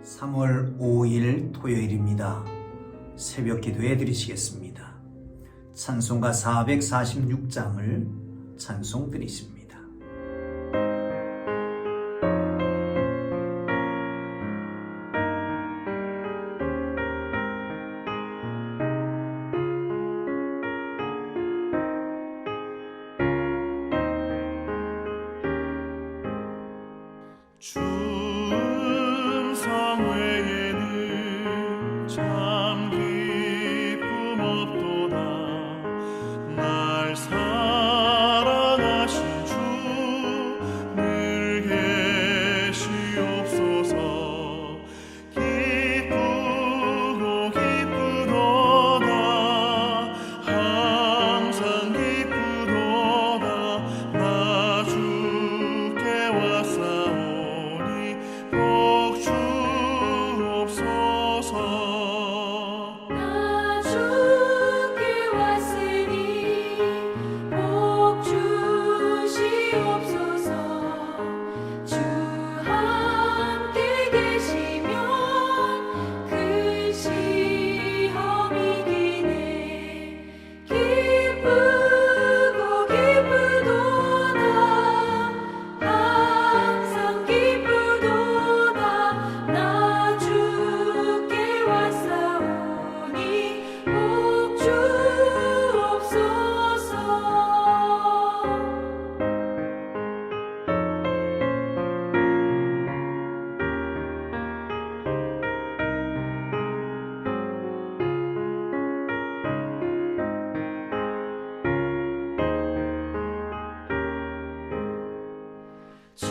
3월 5일 토요일입니다. 새벽 기도해 드리시겠습니다. 찬송가 446장을 찬송 드리십니다. 충성 외에는 참 기쁨 없도다. 날 사랑하신 주 늘 계시옵소서. 기쁘고 기쁘도다. 항상 기쁘도다. 나 주께 왔사오니 복 주옵소서. 나 주께 왔으니 복 주시옵소서. 주 함께 계시면 큰 시험이 기네. 기쁘고 기쁘도다. 항상 기쁘도다. 나 주께 왔사오니 복 주옵소서. 주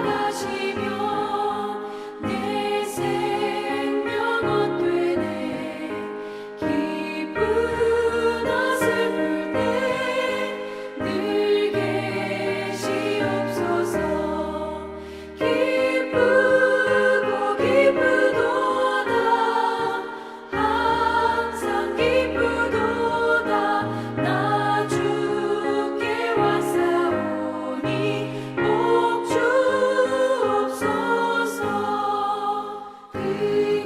떠나가시면 내 생명 헛되네. 기쁘나 슬플 때 늘 계시옵소서. 기쁘고 기쁘도다. 항상 기쁘도다. 나 주께 왔사오니 복 주옵소서. 그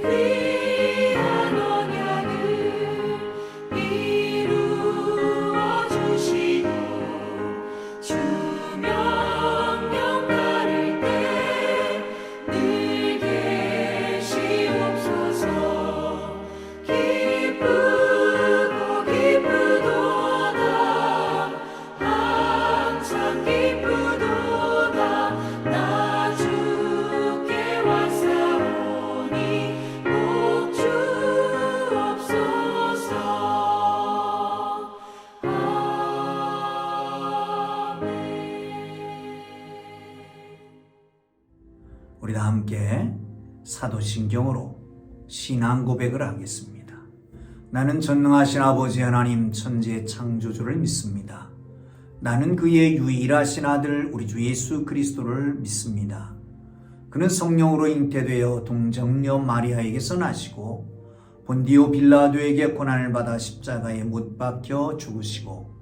귀한 언약을 이루어 주시고 주 명령 따를 때 늘 계시옵소서. 기쁘고 기쁘도다. 항상 기쁘도다. 나 주께 왔사오니 복 주옵소서. 아멘. 우리 다 함께 사도신경으로 신앙 고백을 하겠습니다. 나는 전능하신 아버지 하나님 천지의 창조주를 믿습니다. 나는 그의 유일하신 아들 우리 주 예수 그리스도를 믿습니다. 그는 성령으로 잉태되어 동정녀 마리아에게서 나시고 본디오 빌라도에게 고난을 받아 십자가에 못 박혀 죽으시고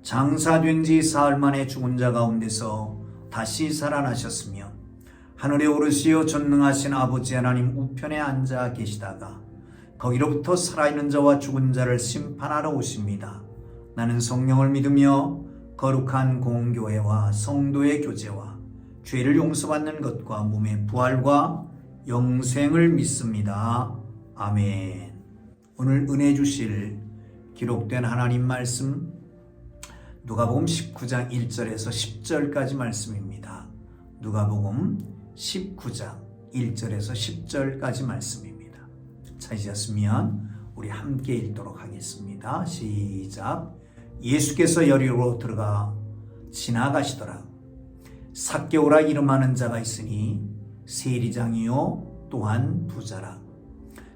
장사된 지 사흘 만에 죽은 자 가운데서 다시 살아나셨으며 하늘에 오르시어 전능하신 아버지 하나님 우편에 앉아 계시다가 거기로부터 살아있는 자와 죽은 자를 심판하러 오십니다. 나는 성령을 믿으며 거룩한 공교회와 성도의 교제와 죄를 용서받는 것과 몸의 부활과 영생을 믿습니다. 아멘. 오늘 은혜 주실 기록된 하나님 말씀 누가복음 19장 1절에서 10절까지 말씀입니다. 누가복음 19장 1절에서 10절까지 말씀입니다. 찾으셨으면 우리 함께 읽도록 하겠습니다. 시작. 예수께서 여리고로 들어가 지나가시더라. 삭개오라 이름하는 자가 있으니 세리장이요 또한 부자라.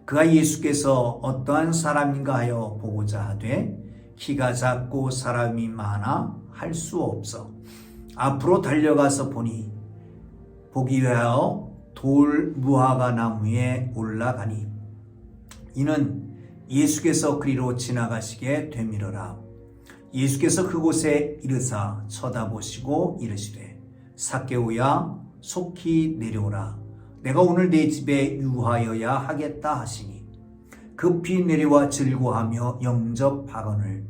그가 예수께서 어떠한 사람인가 하여 보고자 하되 키가 작고 사람이 많아 할 수 없어 앞으로 달려가서 보니 보기 위하여 돌 무화과 나무에 올라가니 이는 예수께서 그리로 지나가시게 되밀어라. 예수께서 그곳에 이르사 쳐다보시고 이르시되 삭개오야 속히 내려오라. 내가 오늘 내 집에 유하여야 하겠다 하시니 급히 내려와 즐거하며 영접하거늘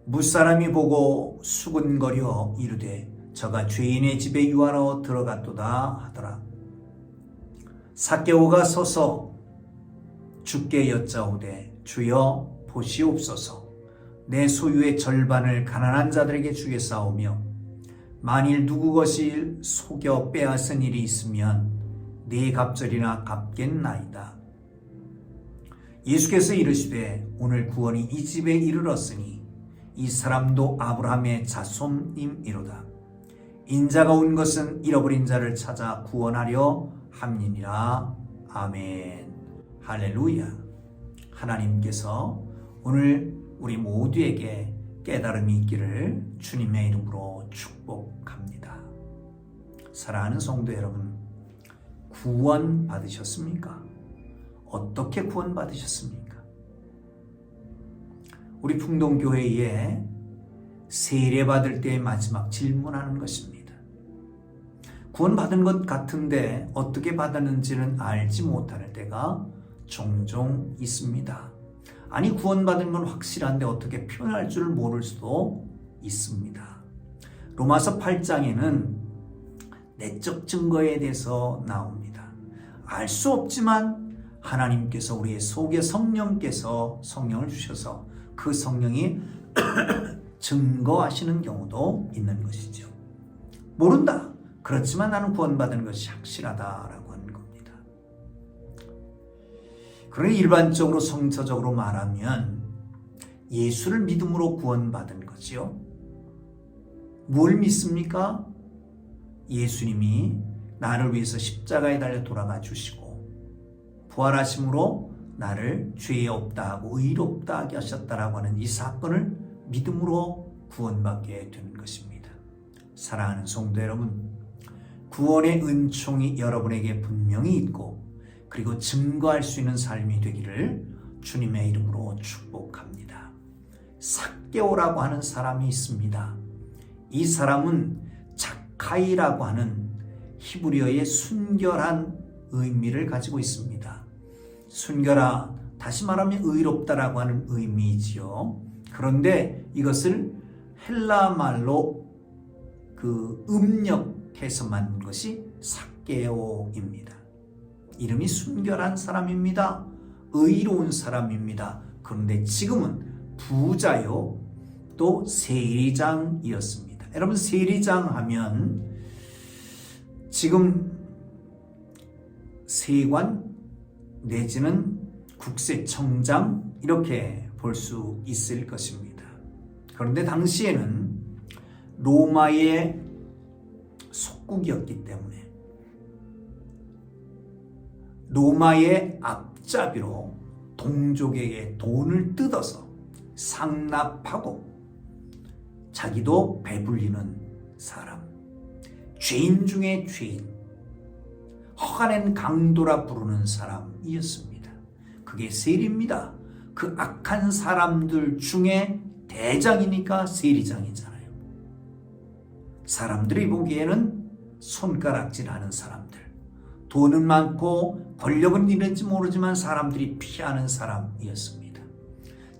무사람이 보고 수근거려 이르되 저가 죄인의 집에 유하러 들어갔도다 하더라. 삭개오가 서서 주께 여짜오되 주여 보시옵소서. 내 소유의 절반을 가난한 자들에게 주겠사오며 만일 누구 것이 속여 빼앗은 일이 있으면 네 갑절이나 갚겠나이다. 예수께서 이르시되 오늘 구원이 이 집에 이르렀으니 이 사람도 아브라함의 자손임이로다. 인자가 온 것은 잃어버린 자를 찾아 구원하려 함이니라. 아멘. 할렐루야. 하나님께서 오늘 우리 모두에게 깨달음이 있기를 주님의 이름으로 축복합니다. 사랑하는 성도 여러분, 구원 받으셨습니까? 어떻게 구원 받으셨습니까? 우리 풍동교회에 세례 받을 때 마지막 질문하는 것입니다. 구원 받은 것 같은데 어떻게 받았는지는 알지 못할 때가 종종 있습니다. 아니, 구원받은 건 확실한데 어떻게 표현할 줄 모를 수도 있습니다. 로마서 8장에는 내적 증거에 대해서 나옵니다. 알 수 없지만 하나님께서 우리의 속에 성령을 주셔서 그 성령이 증거하시는 경우도 있는 것이죠. 모른다. 그렇지만 나는 구원받은 것이 확실하다라고 하는 겁니다. 그러니 일반적으로 성서적으로 말하면 예수를 믿음으로 구원받은 거지요. 뭘 믿습니까? 예수님이 나를 위해서 십자가에 달려 돌아가 주시고 부활하심으로 나를 죄 없다 하고 의롭다 하게 하셨다라고 하는 이 사건을 믿음으로 구원받게 되는 것입니다. 사랑하는 성도 여러분, 구원의 은총이 여러분에게 분명히 있고 그리고 증거할 수 있는 삶이 되기를 주님의 이름으로 축복합니다. 삭개오라고 하는 사람이 있습니다. 이 사람은 자카이라고 하는 히브리어의 순결한 의미를 가지고 있습니다. 순결하, 다시 말하면 의롭다라고 하는 의미이지요. 그런데 이것을 헬라 말로 음력해서 만든 것이 삭개오입니다. 이름이 순결한 사람입니다. 의로운 사람입니다. 그런데 지금은 부자요, 또 세리장이었습니다. 여러분, 세리장 하면 지금 세관 내지는 국세청장 이렇게 볼 수 있을 것입니다. 그런데 당시에는 로마의 속국이었기 때문에 로마의 앞잡이로 동족에게 돈을 뜯어서 상납하고 자기도 배불리는 사람, 죄인 중에 죄인, 허가낸 강도라 부르는 사람이었습니다. 그게 세리입니다. 그 악한 사람들 중에 대장이니까 세리장이잖아요. 사람들이 보기에는 손가락질하는 사람들, 돈은 많고 권력은 있는지 모르지만 사람들이 피하는 사람이었습니다.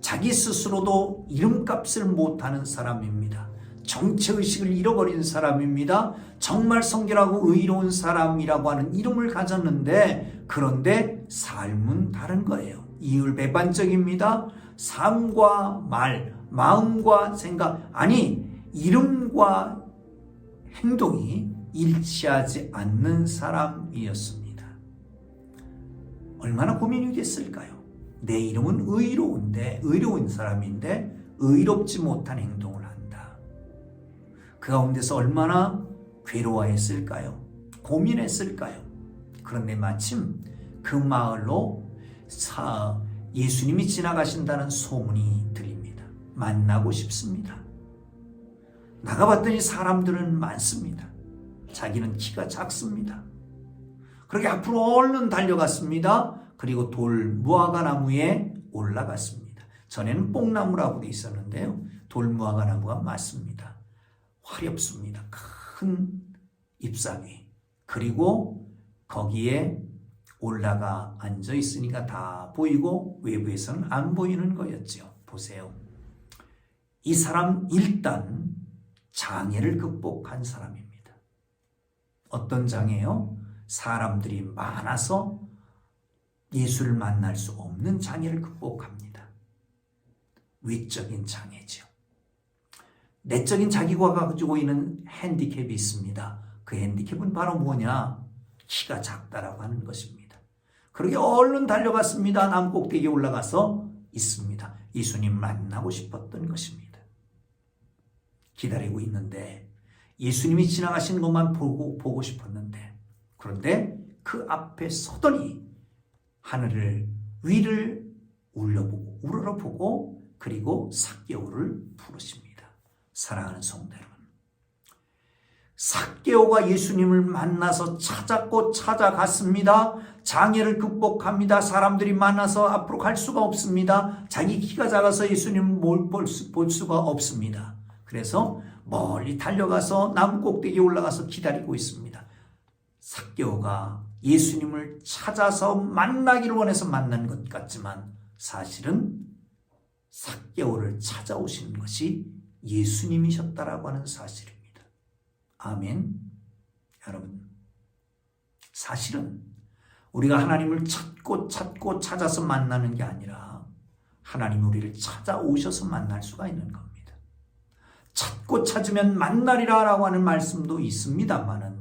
자기 스스로도 이름값을 못하는 사람입니다. 정체의식을 잃어버린 사람입니다. 정말 성결하고 의로운 사람이라고 하는 이름을 가졌는데, 그런데 삶은 다른 거예요. 이율배반적입니다. 삶과 말, 마음과 생각, 아니 이름과 행동이 일치하지 않는 사람이었습니다. 얼마나 고민이 됐을까요? 내 이름은 의로운 사람인데 의롭지 못한 행동을 한다. 그 가운데서 얼마나 괴로워했을까요? 고민했을까요? 그런데 마침 그 마을로 예수님이 지나가신다는 소문이 들립니다. 만나고 싶습니다. 나가봤더니 사람들은 많습니다. 자기는 키가 작습니다. 그렇게 앞으로 얼른 달려갔습니다. 그리고 돌 무화과 나무에 올라갔습니다. 전에는 뽕나무라고 돼 있었는데요, 돌 무화과 나무가 맞습니다. 화렵습니다. 큰 잎사귀, 그리고 거기에 올라가 앉아 있으니까 다 보이고 외부에서는 안 보이는 거였죠. 보세요. 이 사람 일단 장애를 극복한 사람입니다. 어떤 장애요? 사람들이 많아서 예수를 만날 수 없는 장애를 극복합니다. 외적인 장애죠. 내적인 자기가 가지고 있는 핸디캡이 있습니다. 그 핸디캡은 바로 뭐냐? 키가 작다라고 하는 것입니다. 그러게 얼른 달려갔습니다. 남 꼭대기에 올라가서 있습니다. 예수님 만나고 싶었던 것입니다. 기다리고 있는데 예수님이 지나가시는 것만 보고 싶었는데, 그런데 그 앞에 서더니 하늘을 위를 우러러보고 그리고 삭개오를 부르십니다. 사랑하는 성도 여러분, 삭개오가 예수님을 만나서 찾아갔습니다. 장애를 극복합니다. 사람들이 많아서 앞으로 갈 수가 없습니다. 자기 키가 작아서 예수님을 볼 수가 없습니다. 그래서 멀리 달려가서 나무 꼭대기에 올라가서 기다리고 있습니다. 삭개오가 예수님을 찾아서 만나기를 원해서 만난 것 같지만 사실은 삭개오를 찾아오신 것이 예수님이셨다라고 하는 사실입니다. 아멘. 여러분, 사실은 우리가 하나님을 찾고 찾아서 만나는 게 아니라 하나님이 우리를 찾아오셔서 만날 수가 있는 겁니다. 찾고 찾으면 만나리라 라고 하는 말씀도 있습니다만은,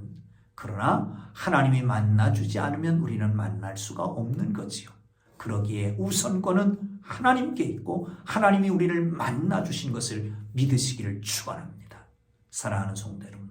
그러나 하나님이 만나주지 않으면 우리는 만날 수가 없는 거지요. 그러기에 우선권은 하나님께 있고 하나님이 우리를 만나주신 것을 믿으시기를 축원합니다. 사랑하는 성도 여러분,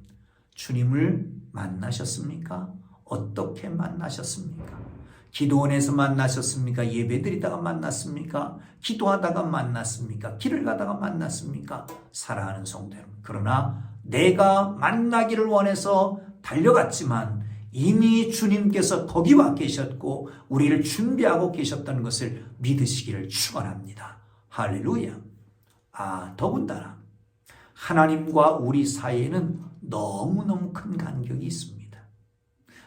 주님을 만나셨습니까? 어떻게 만나셨습니까? 기도원에서 만나셨습니까? 예배드리다가 만났습니까? 기도하다가 만났습니까? 길을 가다가 만났습니까? 사랑하는 성도 여러분, 그러나 내가 만나기를 원해서 달려갔지만 이미 주님께서 거기 와 계셨고 우리를 준비하고 계셨다는 것을 믿으시기를 축원합니다. 할렐루야. 더군다나 하나님과 우리 사이에는 너무너무 큰 간격이 있습니다.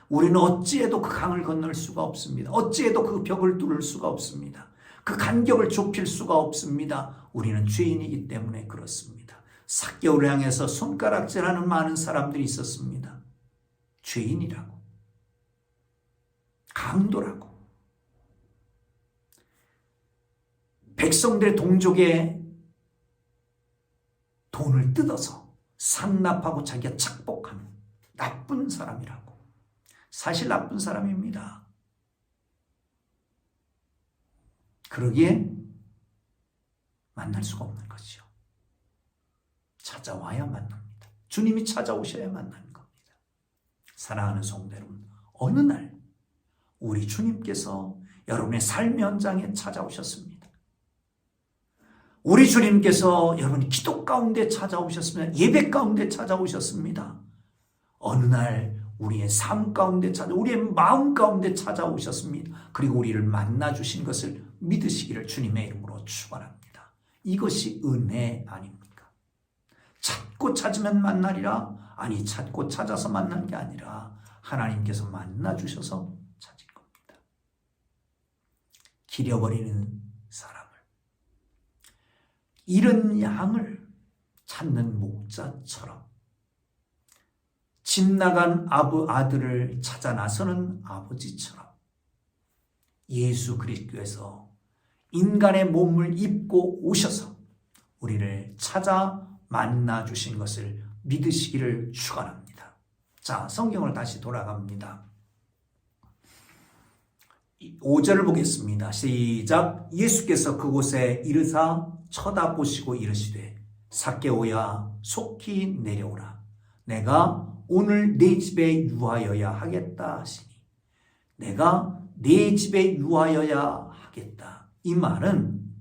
우리는 어찌해도 그 강을 건널 수가 없습니다. 어찌해도 그 벽을 뚫을 수가 없습니다. 그 간격을 좁힐 수가 없습니다. 우리는 죄인이기 때문에 그렇습니다. 삭개오를 향해서 손가락질하는 많은 사람들이 있었습니다. 죄인이라고, 강도라고, 백성들의 동족의 돈을 뜯어서 상납하고 자기가 착복하는 나쁜 사람이라고. 사실 나쁜 사람입니다. 그러기에 만날 수가 없는 것이죠. 찾아와야 만납니다. 주님이 찾아오셔야 만나는 겁니다. 사랑하는 성도 여러분, 어느 날 우리 주님께서 여러분의 삶의 현장에 찾아오셨습니다. 우리 주님께서 여러분이 기도 가운데 찾아오셨습니다. 예배 가운데 찾아오셨습니다. 어느 날 우리의 삶 가운데 우리의 마음 가운데 찾아오셨습니다. 그리고 우리를 만나주신 것을 믿으시기를 주님의 이름으로 축원합니다. 이것이 은혜 아닙니까? 찾고 찾으면 만나리라? 아니, 찾고 찾아서 만난 게 아니라 하나님께서 만나주셔서 찾은 겁니다. 기려버리는 사람을, 잃은 양을 찾는 목자처럼, 집 나간 아들을 찾아 나서는 아버지처럼 예수 그리스도께서 인간의 몸을 입고 오셔서 우리를 찾아 만나 주신 것을 믿으시기를 축원합니다. 자, 성경을 다시 돌아갑니다. 5절을 보겠습니다. 시작. 예수께서 그곳에 이르사 쳐다보시고 이르시되 삭개오야 속히 내려오라. 내가 오늘 내 집에 유하여야 하겠다 하시니. 내가 내 집에 유하여야 하겠다. 이 말은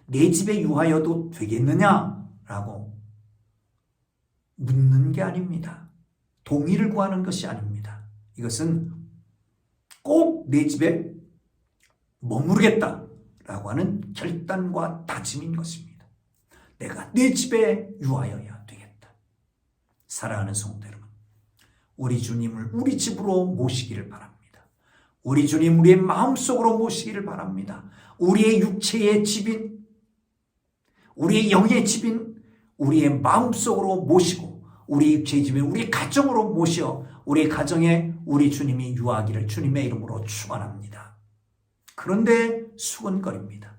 내 집에 유하여도 되겠느냐라고 묻는 게 아닙니다. 동의를 구하는 것이 아닙니다. 이것은 꼭 내 집에 머무르겠다라고 하는 결단과 다짐인 것입니다. 내가 내 집에 유하여야 되겠다. 사랑하는 성도 여러분, 우리 주님을 우리 집으로 모시기를 바랍니다. 우리 주님 우리의 마음속으로 모시기를 바랍니다. 우리의 육체의 집인, 우리의 영의 집인, 우리의 마음속으로 모시고 우리 육체의 집인 우리 가정으로 모셔 우리 가정에 우리 주님이 유하기를 주님의 이름으로 축원합니다. 그런데 수근거립니다.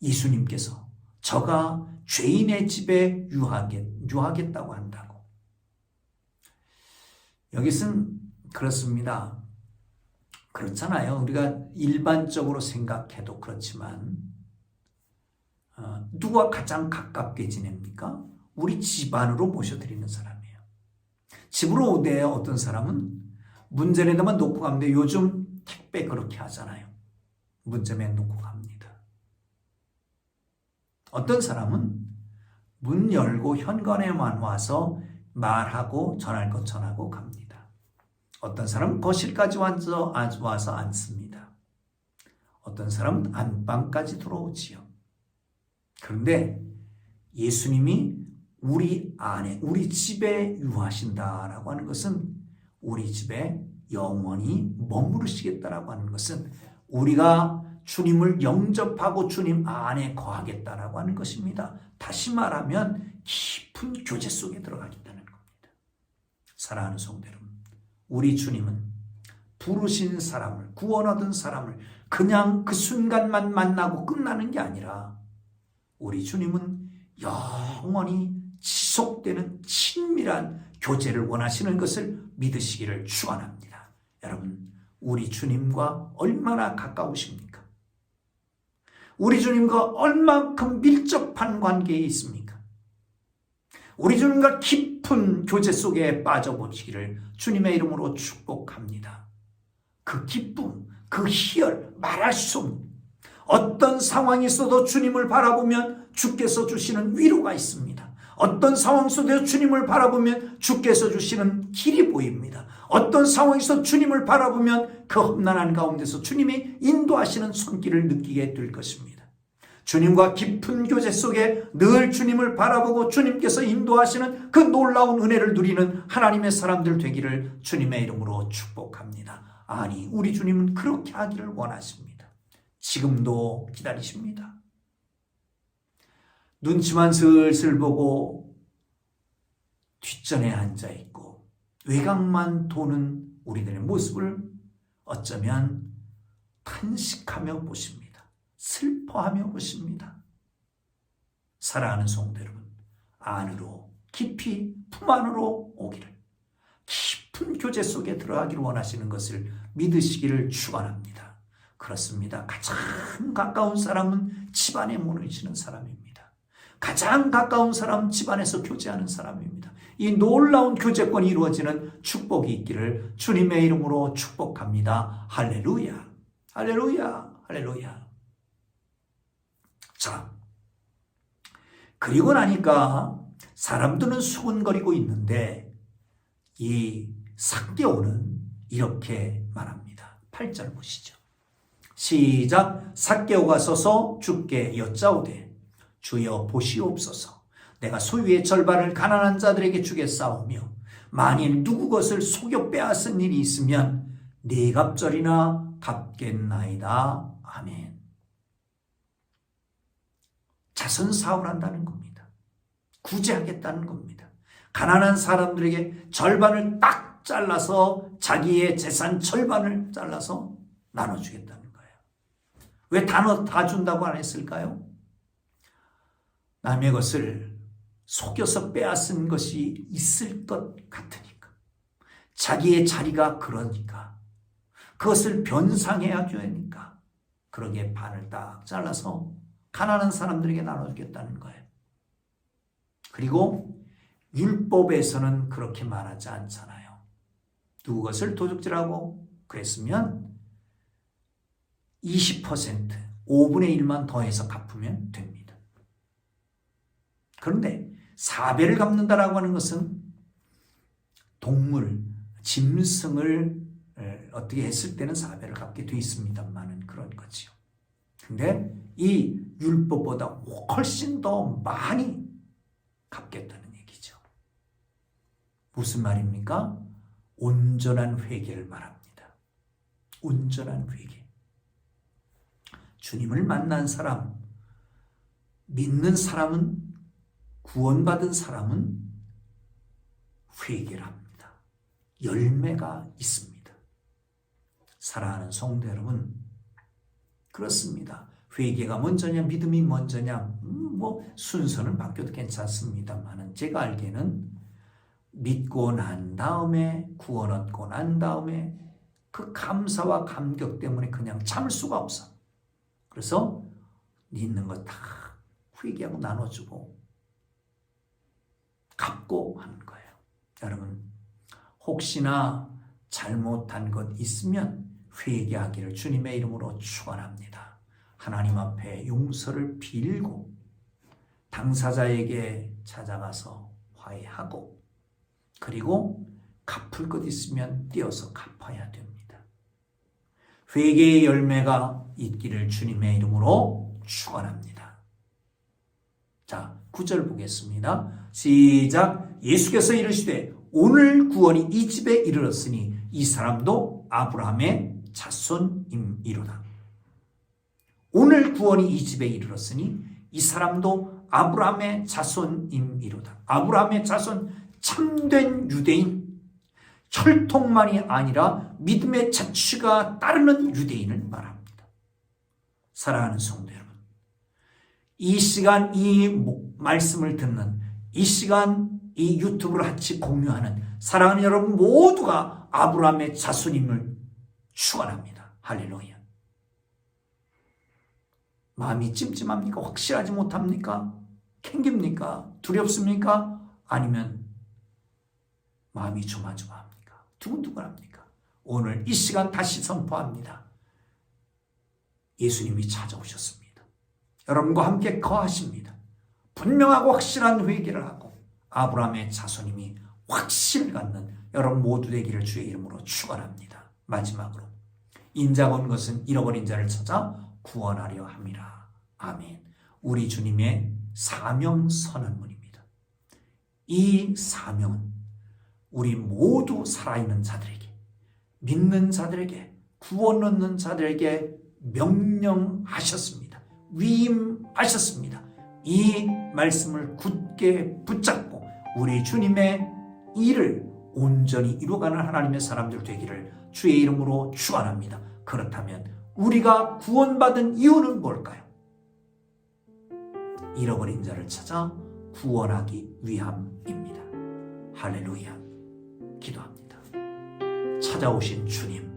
예수님께서 저가 죄인의 집에 유하겠다고 한다고. 여기서는 그렇습니다. 그렇잖아요. 우리가 일반적으로 생각해도 그렇지만 누가 가장 가깝게 지냅니까? 우리 집안으로 모셔드리는 사람이에요. 집으로 오대 어떤 사람은 문전에다만 놓고 가는데 요즘 택배 그렇게 하잖아요. 문점에 놓고 갑니다. 어떤 사람은 문 열고 현관에만 와서 말하고 전할 것 전하고 갑니다. 어떤 사람은 거실까지 와서 앉습니다. 어떤 사람은 안방까지 들어오지요. 그런데 예수님이 우리 안에, 우리 집에 유하신다라고 하는 것은 우리 집에 영원히 머무르시겠다라고 하는 것은 우리가 주님을 영접하고 주님 안에 거하겠다라고 하는 것입니다. 다시 말하면 깊은 교제 속에 들어가겠다는 겁니다. 사랑하는 성도 여러분, 우리 주님은 부르신 사람을, 구원 얻은 사람을 그냥 그 순간만 만나고 끝나는 게 아니라 우리 주님은 영원히 지속되는 친밀한 교제를 원하시는 것을 믿으시기를 축원합니다. 여러분, 우리 주님과 얼마나 가까우십니까? 우리 주님과 얼만큼 밀접한 관계에 있습니까? 우리 주님과 깊은 교제 속에 빠져보시기를 주님의 이름으로 축복합니다. 그 기쁨, 그 희열 말할 수 없는, 어떤 상황이 있어도 주님을 바라보면 주께서 주시는 위로가 있습니다. 어떤 상황 속에서 주님을 바라보면 주께서 주시는 길이 보입니다. 어떤 상황에서 주님을 바라보면 그 험난한 가운데서 주님이 인도하시는 손길을 느끼게 될 것입니다. 주님과 깊은 교제 속에 늘 주님을 바라보고 주님께서 인도하시는 그 놀라운 은혜를 누리는 하나님의 사람들 되기를 주님의 이름으로 축복합니다. 아니, 우리 주님은 그렇게 하기를 원하십니다. 지금도 기다리십니다. 눈치만 슬슬 보고 뒷전에 앉아있고 외곽만 도는 우리들의 모습을 어쩌면 탄식하며 보십니다. 슬퍼하며 보십니다. 사랑하는 성도 여러분, 안으로 깊이 품 안으로 오기를, 깊은 교제 속에 들어가기를 원하시는 것을 믿으시기를 축원합니다. 그렇습니다. 가장 가까운 사람은 집안에 머무시는 사람입니다. 가장 가까운 사람은 집안에서 교제하는 사람입니다. 이 놀라운 교제권이 이루어지는 축복이 있기를 주님의 이름으로 축복합니다. 할렐루야, 할렐루야, 할렐루야. 자, 그리고 나니까 사람들은 수군거리고 있는데 이 삭개오는 이렇게 말합니다. 8절 보시죠. 시작. 삭개오가 서서 주께 여짜오되 주여 보시옵소서. 내가 소유의 절반을 가난한 자들에게 주겠사오며 만일 누구 것을 속여 빼앗은 일이 있으면 네 갑절이나 갚겠나이다. 아멘. 자선 사업을 한다는 겁니다. 구제하겠다는 겁니다. 가난한 사람들에게 절반을 딱 잘라서 자기의 재산 절반을 잘라서 나눠주겠다는 거예요. 왜 다 준다고 안 했을까요? 남의 것을 속여서 빼앗은 것이 있을 것 같으니까, 자기의 자리가 그러니까, 그것을 변상해야 되니까 그러게 반을 딱 잘라서 가난한 사람들에게 나눠주겠다는 거예요. 그리고 율법에서는 그렇게 말하지 않잖아요. 누구 것을 도둑질하고 그랬으면 20%, 5분의 1만 더해서 갚으면 됩니다. 그런데 4배를 갚는다라고 하는 것은 동물, 짐승을 어떻게 했을 때는 4배를 갚게 돼 있습니다만은 그런 거지요. 근데 이 율법보다 훨씬 더 많이 갚겠다는 얘기죠. 무슨 말입니까? 온전한 회개를 말합니다. 온전한 회개. 주님을 만난 사람, 믿는 사람은, 구원받은 사람은 회개를 합니다. 열매가 있습니다. 사랑하는 성도 여러분, 그렇습니다. 회개가 먼저냐 믿음이 먼저냐 순서는 바뀌어도 괜찮습니다만 제가 알기에는 믿고 난 다음에, 구원 얻고 난 다음에 그 감사와 감격 때문에 그냥 참을 수가 없어. 그래서 있는 거 다 회개하고 나눠주고 갚고 하는 거예요. 여러분, 혹시나 잘못한 것 있으면 회개하기를 주님의 이름으로 축원합니다. 하나님 앞에 용서를 빌고 당사자에게 찾아가서 화해하고 그리고 갚을 것 있으면 떼어서 갚아야 됩니다. 회개의 열매가 있기를 주님의 이름으로 축원합니다. 자, 9절 보겠습니다. 시작. 예수께서 이르시되 오늘 구원이 이 집에 이르렀으니 이 사람도 아브라함의 자손임이로다. 오늘 구원이 이 집에 이르렀으니 이 사람도 아브라함의 자손임이로다. 아브라함의 자손, 참된 유대인, 혈통만이 아니라 믿음의 자취가 따르는 유대인을 말합니다. 사랑하는 성도 여러분, 이 시간 이 말씀을 듣는, 이 시간 이 유튜브를 같이 공유하는 사랑하는 여러분 모두가 아브라함의 자손임을 축원합니다. 할렐루야. 마음이 찜찜합니까? 확실하지 못합니까? 캥깁니까? 두렵습니까? 아니면 마음이 조마조마합니까? 두근두근합니까? 오늘 이 시간 다시 선포합니다. 예수님이 찾아오셨습니다. 여러분과 함께 거하십니다. 분명하고 확실한 회개를 하고 아브라함의 자손임이 확실 갖는 여러분 모두 되기를 주의 이름으로 축원합니다. 마지막으로 인자가 온 것은 잃어버린 자를 찾아 구원하려 함이라. 아멘. 우리 주님의 사명 선언문입니다. 이 사명은 우리 모두 살아있는 자들에게, 믿는 자들에게, 구원 얻는 자들에게 명령하셨습니다. 위임하셨습니다. 이 말씀을 굳게 붙잡고 우리 주님의 일을 온전히 이루어가는 하나님의 사람들 되기를 주의 이름으로 축원합니다. 그렇다면 우리가 구원받은 이유는 뭘까요? 잃어버린 자를 찾아 구원하기 위함입니다. 할렐루야. 기도합니다. 찾아오신 주님,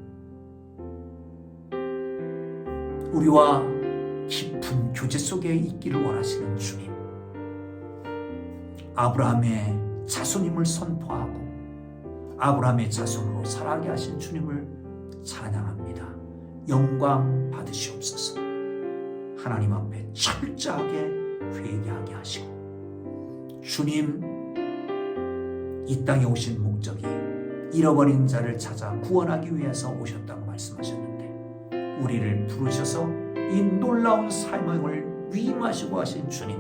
우리와 깊은 교제 속에 있기를 원하시는 주님, 아브라함의 자손임을 선포하고 아브라함의 자손으로 살아가게 하신 주님을 찬양합니다. 영광 받으시옵소서. 하나님 앞에 철저하게 회개하게 하시고, 주님, 이 땅에 오신 목적이 잃어버린 자를 찾아 구원하기 위해서 오셨다고 말씀하셨는데 우리를 부르셔서 이 놀라운 사명을 위임하시고 하신 주님,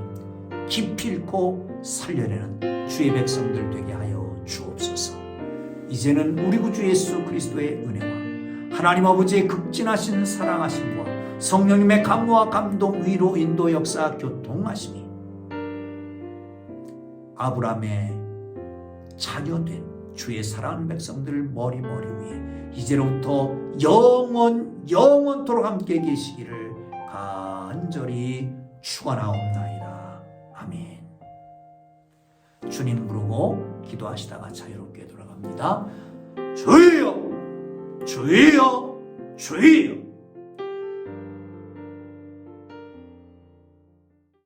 기필코 살려내는 주의 백성들 되게 하여 주옵소서. 이제는 우리 구주 예수 그리스도의 은혜와 하나님 아버지의 극진하신 사랑하심과 성령님의 감화와 감동, 위로, 인도, 역사, 교통하심이 아브라함의 자녀된 주의 사랑하는 백성들 머리 위에 이제로부터 영원토록 함께 계시기를 간절히 축원하옵나이다. 아멘. 주님 부르고 기도하시다가 자유롭게 돌아갑니다. 주여, 주여, 주여.